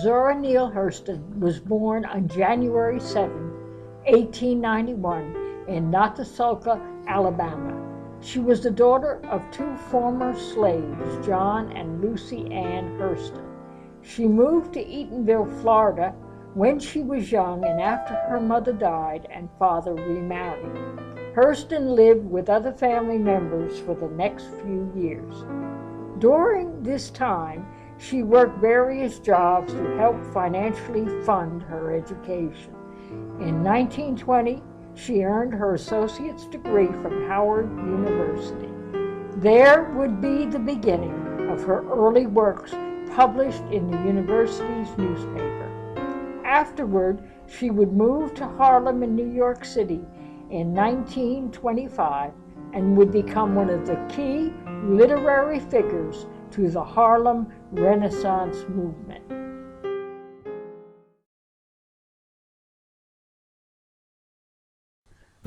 Zora Neale Hurston was born on January 7, 1891, in Natahsolka, Alabama. She was the daughter of two former slaves, John and Lucy Ann Hurston. She moved to Eatonville, Florida, when she was young and after her mother died and father remarried. Hurston lived with other family members for the next few years. During this time, she worked various jobs to help financially fund her education. In 1920, she earned her associate's degree from Howard University. There would be the beginning of her early works published in the university's newspaper. Afterward, she would move to Harlem in New York City in 1925 and would become one of the key literary figures to the Harlem Renaissance movement.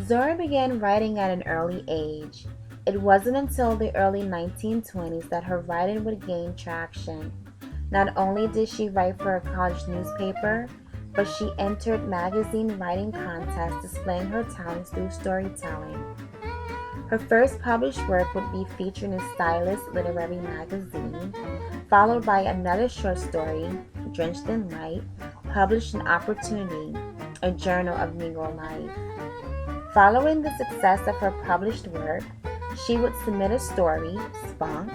Zora began writing at an early age. It wasn't until the early 1920s that her writing would gain traction. Not only did she write for a college newspaper, but she entered magazine writing contests displaying her talents through storytelling. Her first published work would be featured in Stylist Literary Magazine, followed by another short story, Drenched in Light, published in Opportunity, a journal of Negro life. Following the success of her published work, she would submit a story, Spunk,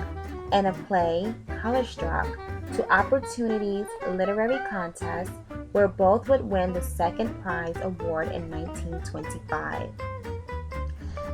and a play, Colorstruck, to Opportunity's literary contest, where both would win the second prize award in 1925.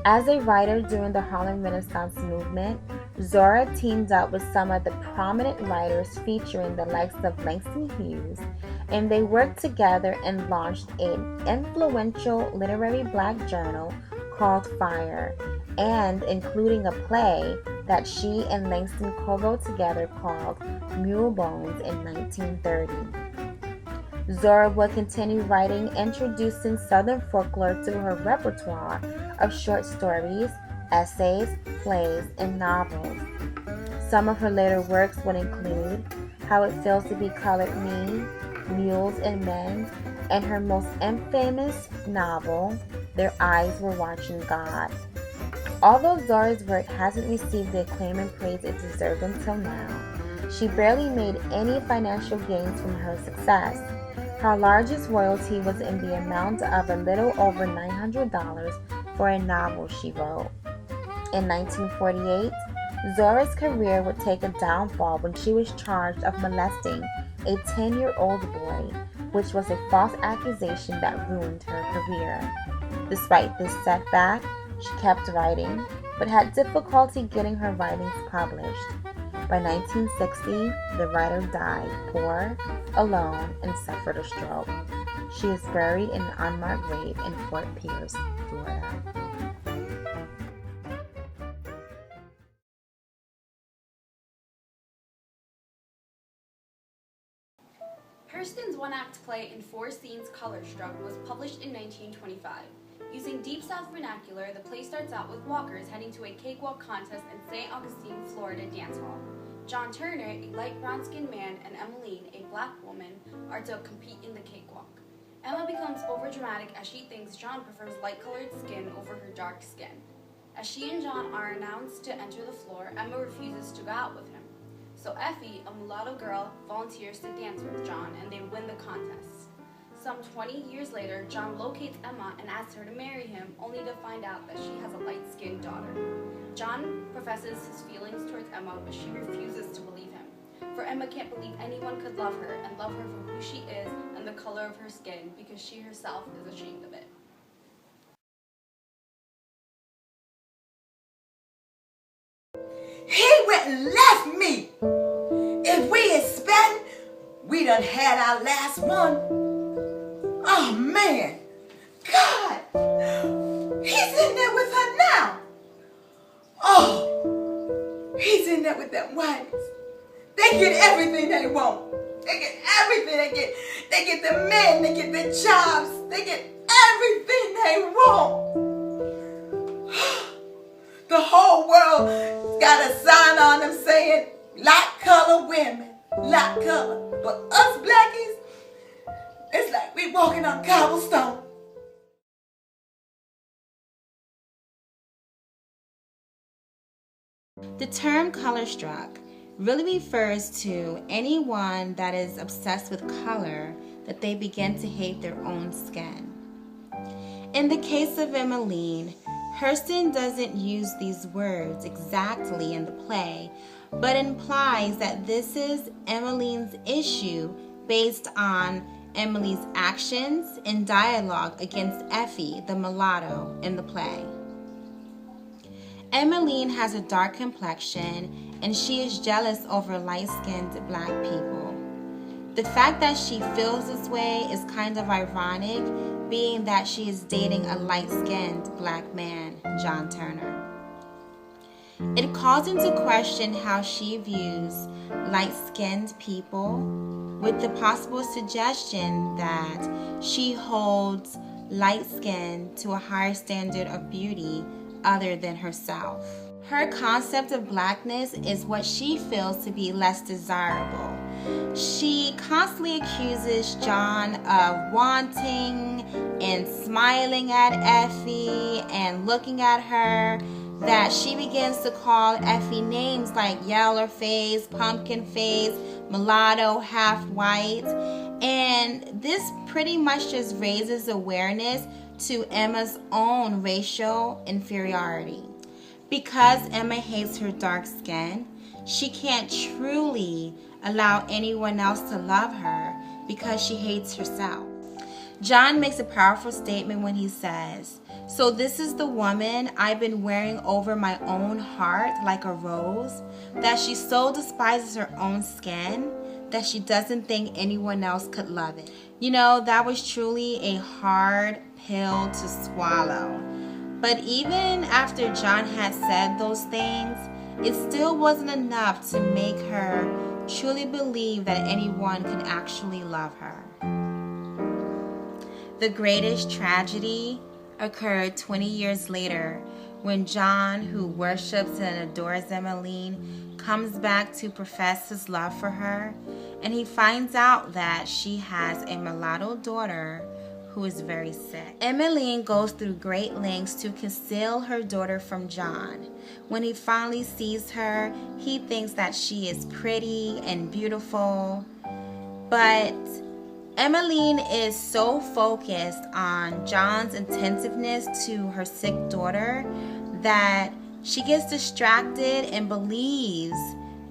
As a writer during the Harlem Renaissance movement, Zora teamed up with some of the prominent writers featuring the likes of Langston Hughes, and they worked together and launched an influential literary black journal called Fire, and including a play that she and Langston co-wrote together called Mule Bones in 1930. Zora would continue writing, introducing Southern folklore to her repertoire of short stories, essays, plays, and novels. Some of her later works would include How It Feels to Be Colored Me, Mules and Men, and her most infamous novel, Their Eyes Were Watching God. Although Zora's work hasn't received the acclaim and praise it deserved until now, she barely made any financial gains from her success. Her largest royalty was in the amount of a little over $900 for a novel she wrote. In 1948, Zora's career would take a downfall when she was charged of molesting a 10-year-old boy, which was a false accusation that ruined her career. Despite this setback, she kept writing, but had difficulty getting her writings published. By 1960, the writer died poor, alone, and suffered a stroke. She is buried in an unmarked grave in Fort Pierce, Florida. Hurston's one-act play in 4 scenes, Colorstruck, was published in 1925. Using Deep South vernacular, the play starts out with walkers heading to a cakewalk contest in St. Augustine, Florida dance hall. John Turner, a light brown-skinned man, and Emmeline, a black woman, are to compete in the cakewalk. Emma becomes overdramatic as she thinks John prefers light-colored skin over her dark skin. As she and John are announced to enter the floor, Emma refuses to go out with him. So Effie, a mulatto girl, volunteers to dance with John, and they win the contest. Some 20 years later, John locates Emma and asks her to marry him, only to find out that she has a light-skinned daughter. John professes his feelings towards Emma, but she refuses to believe him. For Emma can't believe anyone could love her and love her for who she is and the color of her skin, because she herself is ashamed of it. He went and left me. If we had spent, we done had our last one. Oh man, God, he's in there with her now. Oh, he's in there with them whites. They get everything they want. They get everything. They get the men. They get the jobs. They get everything they want. The whole world got a sign on them saying, light color women, light color. But us blackies, walking on cobblestone. The term color-struck really refers to anyone that is obsessed with color that they begin to hate their own skin. In the case of Emmeline, Hurston doesn't use these words exactly in the play, but implies that this is Emmeline's issue based on Emily's actions and dialogue against Effie, the mulatto, in the play. Emmeline has a dark complexion and she is jealous over light-skinned black people. The fact that she feels this way is kind of ironic, being that she is dating a light-skinned black man, John Turner. It calls into question how she views light-skinned people, with the possible suggestion that she holds light skin to a higher standard of beauty other than herself. Her concept of blackness is what she feels to be less desirable. She constantly accuses John of wanting and smiling at Effie and looking at her, that she begins to call Effie names like yellow face, pumpkin face, mulatto, half white, and this pretty much just raises awareness to Emma's own racial inferiority. Because Emma hates her dark skin, she can't truly allow anyone else to love her because she hates herself. John makes a powerful statement when he says, "So this is the woman I've been wearing over my own heart like a rose, that she so despises her own skin that she doesn't think anyone else could love it." You know, that was truly a hard pill to swallow. But even after John had said those things, it still wasn't enough to make her truly believe that anyone can actually love her. The greatest tragedy occurred 20 years later when John, who worships and adores Emmeline, comes back to profess his love for her, and he finds out that she has a mulatto daughter who is very sick. Emmeline goes through great lengths to conceal her daughter from John. When he finally sees her, he thinks that she is pretty and beautiful, but Emmeline is so focused on John's attentiveness to her sick daughter that she gets distracted and believes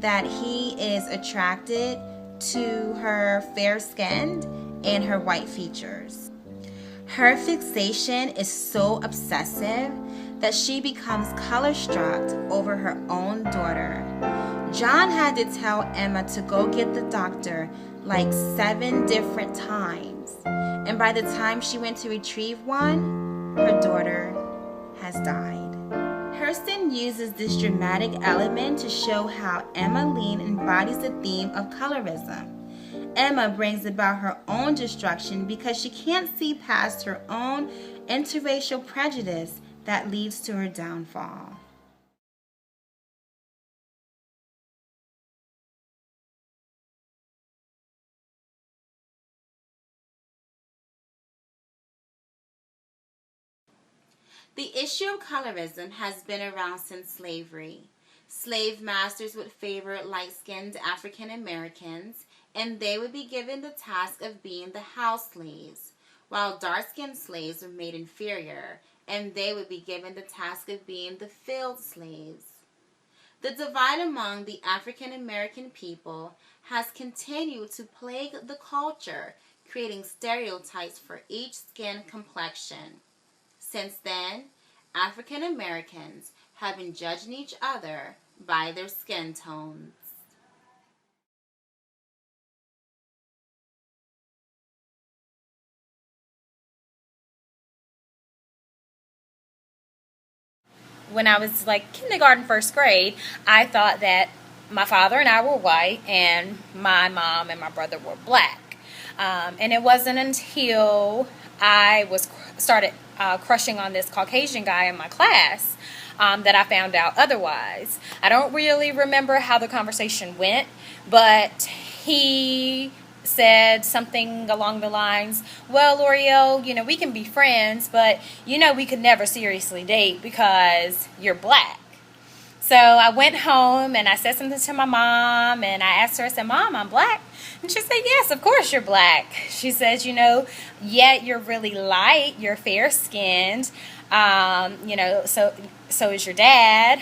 that he is attracted to her fair-skinned and her white features. Her fixation is so obsessive that she becomes color-struck over her own daughter. John had to tell Emma to go get the doctor like 7 different times, and by the time she went to retrieve one, her daughter has died. Hurston uses this dramatic element to show how Emmeline embodies the theme of colorism. Emma brings about her own destruction because she can't see past her own interracial prejudice that leads to her downfall. The issue of colorism has been around since slavery. Slave masters would favor light-skinned African Americans, and they would be given the task of being the house slaves, while dark-skinned slaves were made inferior, and they would be given the task of being the field slaves. The divide among the African American people has continued to plague the culture, creating stereotypes for each skin complexion. Since then, African Americans have been judging each other by their skin tones. When I was like kindergarten, first grade, I thought that my father and I were white and my mom and my brother were black. And it wasn't until I started crushing on this Caucasian guy in my class that I found out otherwise. I don't really remember how the conversation went, but he said something along the lines, well, L'Oreal, we can be friends, but we could never seriously date because you're black. So I went home and I said something to my mom, and I asked her, I said, Mom, I'm black. And she said, yes, of course you're black. She says, yet you're really light, you're fair skinned, so is your dad,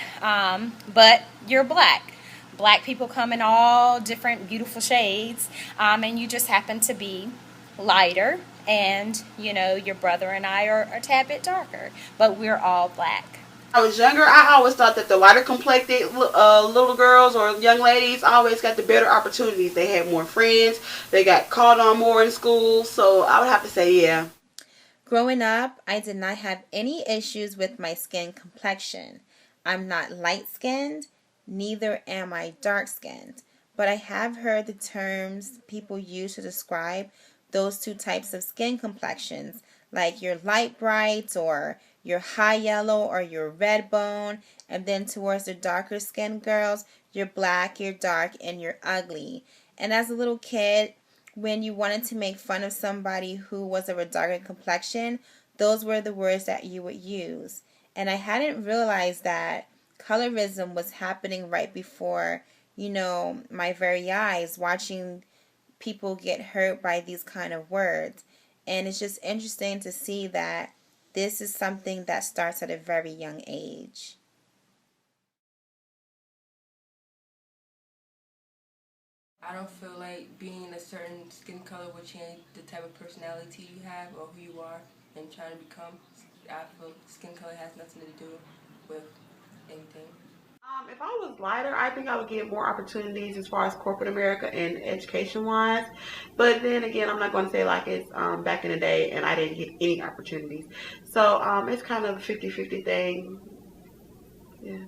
but you're black. Black people come in all different beautiful shades, and you just happen to be lighter, and your brother and I are a tad bit darker, but we're all black. I was younger, I always thought that the lighter complected little girls or young ladies always got the better opportunities. They had more friends, they got called on more in school, so I would have to say yeah. Growing up, I did not have any issues with my skin complexion. I'm not light-skinned, neither am I dark-skinned, but I have heard the terms people use to describe those two types of skin complexions, like your light bright or your high yellow or your red bone, and then towards the darker skinned girls, you're black, you're dark, and you're ugly. And as a little kid, when you wanted to make fun of somebody who was of a darker complexion, those were the words that you would use. And I hadn't realized that colorism was happening right before, my very eyes, watching people get hurt by these kind of words. And it's just interesting to see that this is something that starts at a very young age. I don't feel like being a certain skin color will change the type of personality you have or who you are and trying to become. I feel skin color has nothing to do with anything. If I was lighter, I think I would get more opportunities as far as corporate America and education-wise. But then again, I'm not going to say like it's back in the day and I didn't get any opportunities. So it's kind of a 50-50 thing. Yeah.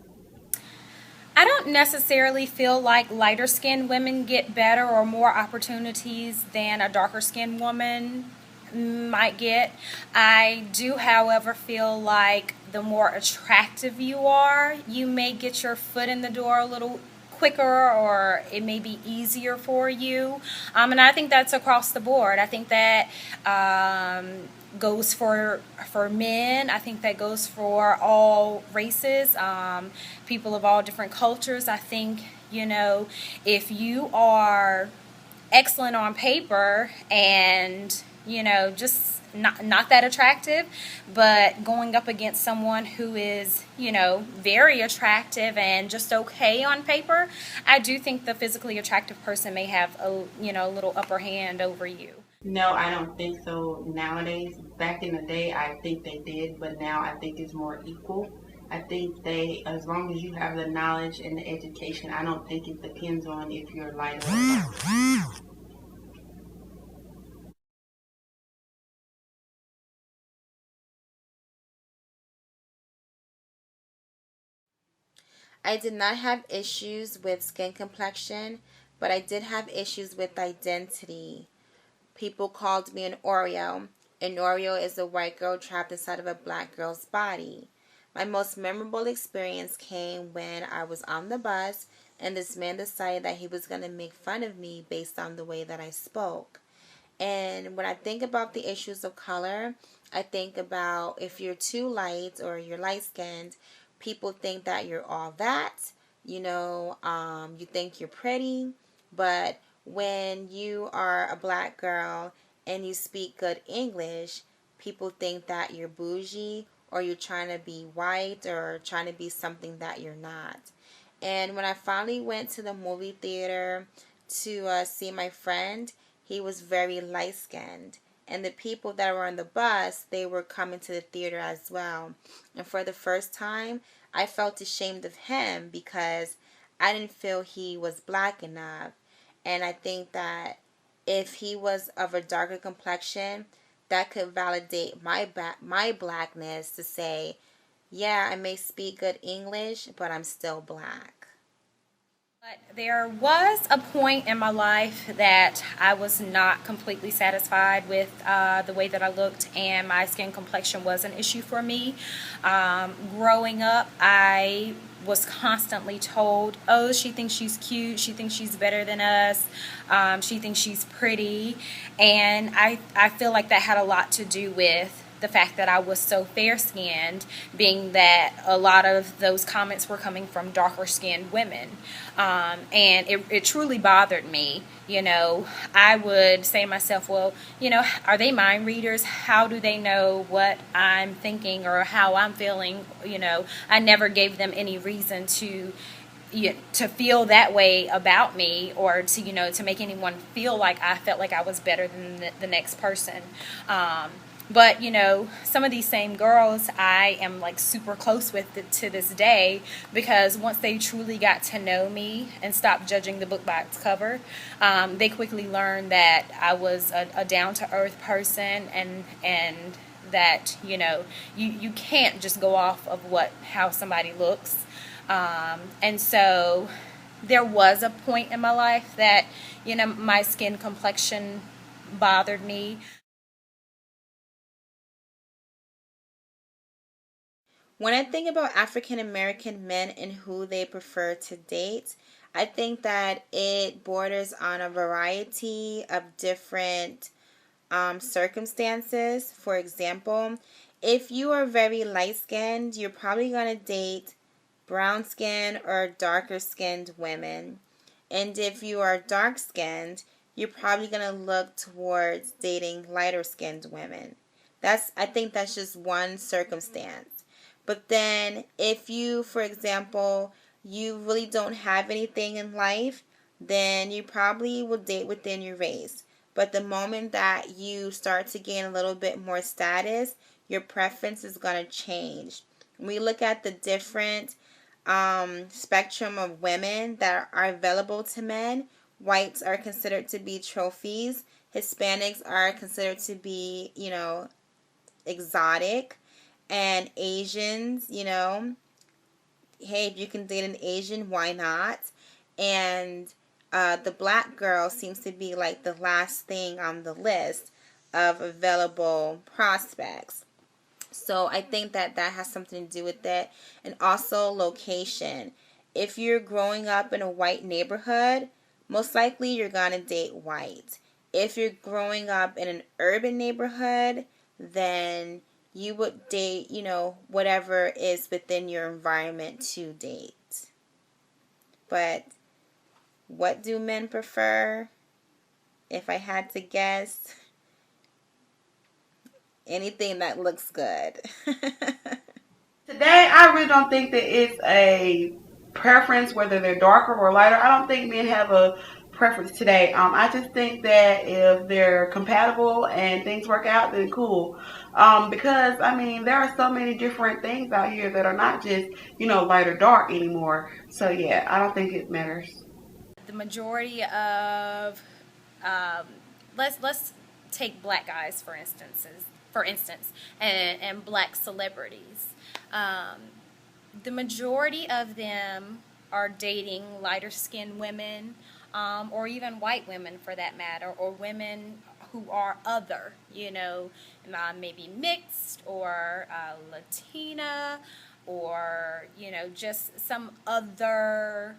I don't necessarily feel like lighter skinned women get better or more opportunities than a darker skinned woman might get. I do, however, feel like the more attractive you are, you may get your foot in the door a little quicker, or it may be easier for you. And I think that's across the board. I think that goes for men. I think that goes for all races, people of all different cultures. I think, if you are excellent on paper and, just not that attractive, but going up against someone who is, very attractive and just okay on paper, I do think the physically attractive person may have a little upper hand over you. No, I don't think so nowadays. Back in the day, I think they did, but now I think it's more equal. I think as long as you have the knowledge and the education, I don't think it depends on if you're light or dark. I did not have issues with skin complexion, but I did have issues with identity. People called me an Oreo. An Oreo is a white girl trapped inside of a black girl's body. My most memorable experience came when I was on the bus and this man decided that he was going to make fun of me based on the way that I spoke. And when I think about the issues of color, I think about if you're too light or you're light-skinned, people think that you're all that. You think you're pretty. But when you are a black girl and you speak good English, people think that you're bougie or you're trying to be white or trying to be something that you're not. And when I finally went to the movie theater to see my friend, he was very light-skinned. And the people that were on the bus, they were coming to the theater as well. And for the first time, I felt ashamed of him because I didn't feel he was black enough. And I think that if he was of a darker complexion, that could validate my blackness to say, yeah, I may speak good English, but I'm still black. There was a point in my life that I was not completely satisfied with the way that I looked, and my skin complexion was an issue for me. Growing up, I was constantly told, oh, she thinks she's cute, she thinks she's better than us, she thinks she's pretty, and I feel like that had a lot to do with the fact that I was so fair-skinned, being that a lot of those comments were coming from darker-skinned women. And it truly bothered me. You know, I would say to myself, well, you know, are they mind readers? How do they know what I'm thinking or how I'm feeling? You know, I never gave them any reason to feel that way about me, or to, you know, to make anyone feel like I felt like I was better than the next person. But, you know, some of these same girls I am like super close with to this day, because once they truly got to know me and stopped judging the book by its cover, they quickly learned that I was a down-to-earth person, and that, you know, you can't just go off of how somebody looks. And so there was a point in my life that, you know, my skin complexion bothered me. When I think about African American men and who they prefer to date, I think that it borders on a variety of different circumstances. For example, if you are very light-skinned, you're probably going to date brown-skinned or darker-skinned women. And if you are dark-skinned, you're probably going to look towards dating lighter-skinned women. I think that's just one circumstance. But then if you, for example, you really don't have anything in life, then you probably will date within your race. But the moment that you start to gain a little bit more status, your preference is going to change. When we look at the different spectrum of women that are available to men, whites are considered to be trophies. Hispanics are considered to be, you know, exotic. And Asians, you know, hey, if you can date an Asian, why not? And the black girl seems to be like the last thing on the list of available prospects. So I think that has something to do with it. And also location. If you're growing up in a white neighborhood, most likely you're going to date white. If you're growing up in an urban neighborhood, then you would date, you know, whatever is within your environment to date. But what do men prefer? If I had to guess, anything that looks good. Today, I really don't think that it's a preference whether they're darker or lighter. I don't think men have a preference today. I just think that if they're compatible and things work out, then cool. Because, I mean, there are so many different things out here that are not just, you know, light or dark anymore. So, yeah, I don't think it matters. The majority of, let's take black guys for instance, and black celebrities. The majority of them are dating lighter skinned women, or even white women for that matter, or women who are other, you know, maybe mixed or Latina, or, you know, just some other,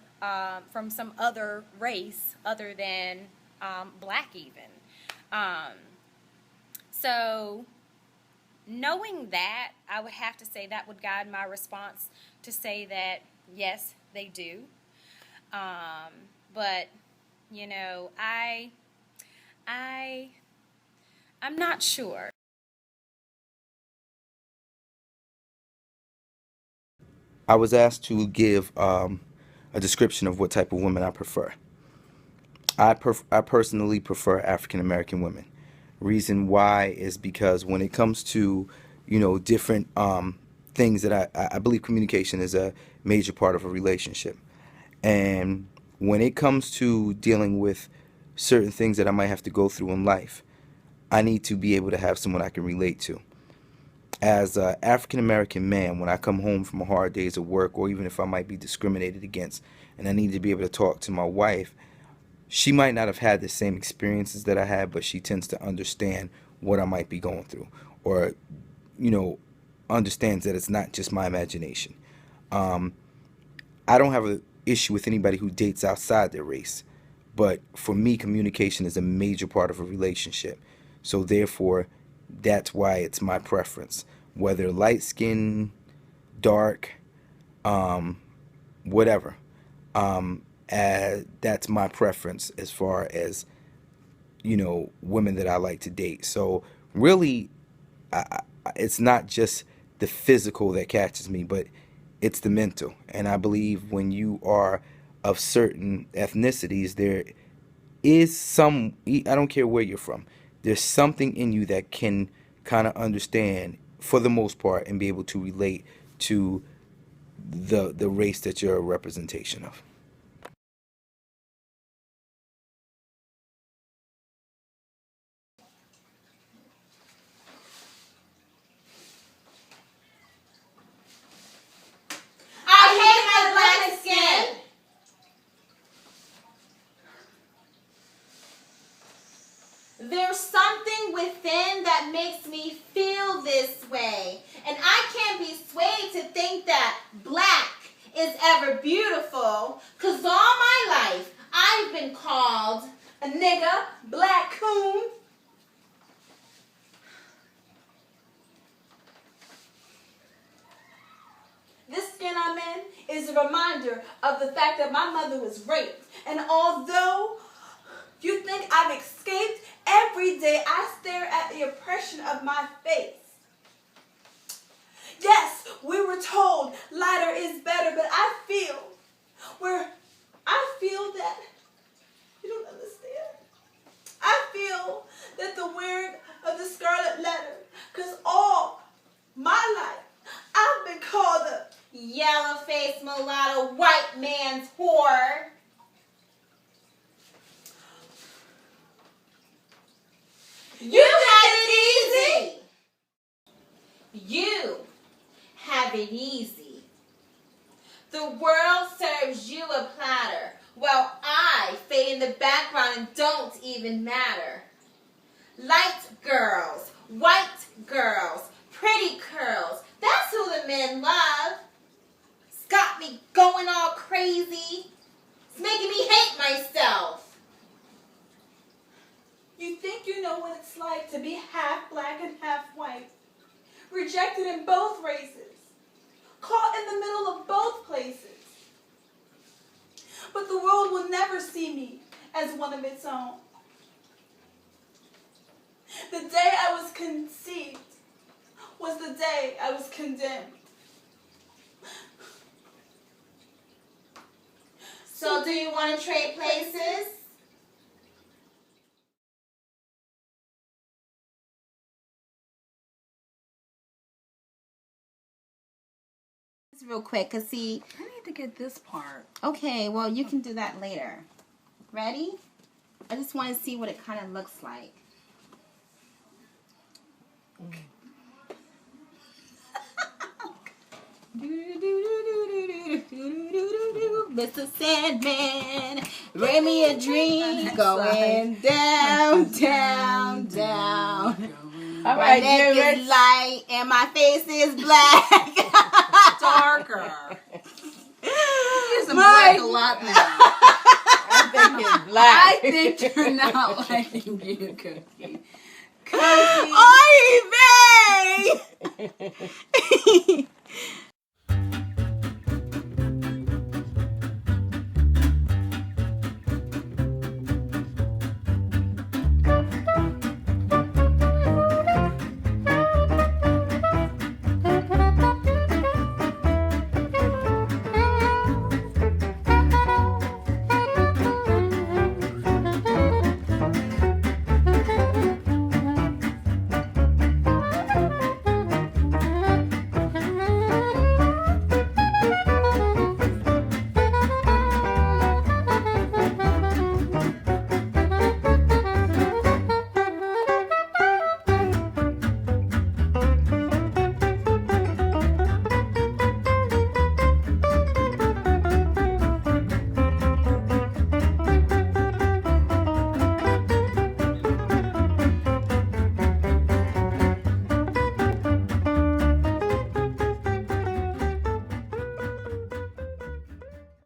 from some other race other than black even. So knowing that, I would have to say that would guide my response to say that, yes, they do. But, you know, I'm not sure. I was asked to give a description of what type of women I prefer. I personally prefer African American women. Reason why is because when it comes to, you know, different things that I believe communication is a major part of a relationship. And when it comes to dealing with certain things that I might have to go through in life, I need to be able to have someone I can relate to. as an African American man, when I come home from a hard days of work, or even if I might be discriminated against and I need to be able to talk to my wife, she might not have had the same experiences that I had, but she tends to understand what I might be going through, or, understands that it's not just my imagination. I don't have an issue with anybody who dates outside their race, but for me, communication is a major part of a relationship. So therefore, that's why it's my preference. Whether light skin, dark, whatever. That's my preference as far as, women that I like to date. So really, it's not just the physical that catches me, but it's the mental. And I believe when you are of certain ethnicities, there is some, I don't care where you're from, there's something in you that can kind of understand for the most part and be able to relate to the race that you're a representation of. I hate my black skin. There's something within that makes me feel this way. And I can't be swayed to think that black is ever beautiful. Cause all my life, I've been called a nigga, black coon. This skin I'm in is a reminder of the fact that my mother was raped. And although you think I've escaped, every day I stare at the oppression of my face. Yes, we were told lighter is better, but I feel that you don't understand. I feel that the wearing of the scarlet letter, because all my life I've been called a yellow-faced mulatto white man's whore. You had it easy. You have it easy. The world serves you a platter, while I fade in the background and don't even matter. Light girls, white girls, pretty curls, that's who the men love. It's got me going all crazy. It's making me hate myself. You think you know what it's like to be half black and half white, rejected in both races, caught in the middle of both places. But the world will never see me as one of its own. The day I was conceived was the day I was condemned. So do you want to trade places? Real quick, cause see, I need to get this part. Okay, well you can do that later. Ready? I just want to see what it kind of looks like. Mr. Sandman, bring me a dream, going down, down, down. All My right, neck is light and my face is black. darker. Using black a lot now. I think it's black. I think you're not liking you, Cookie. Oy vey!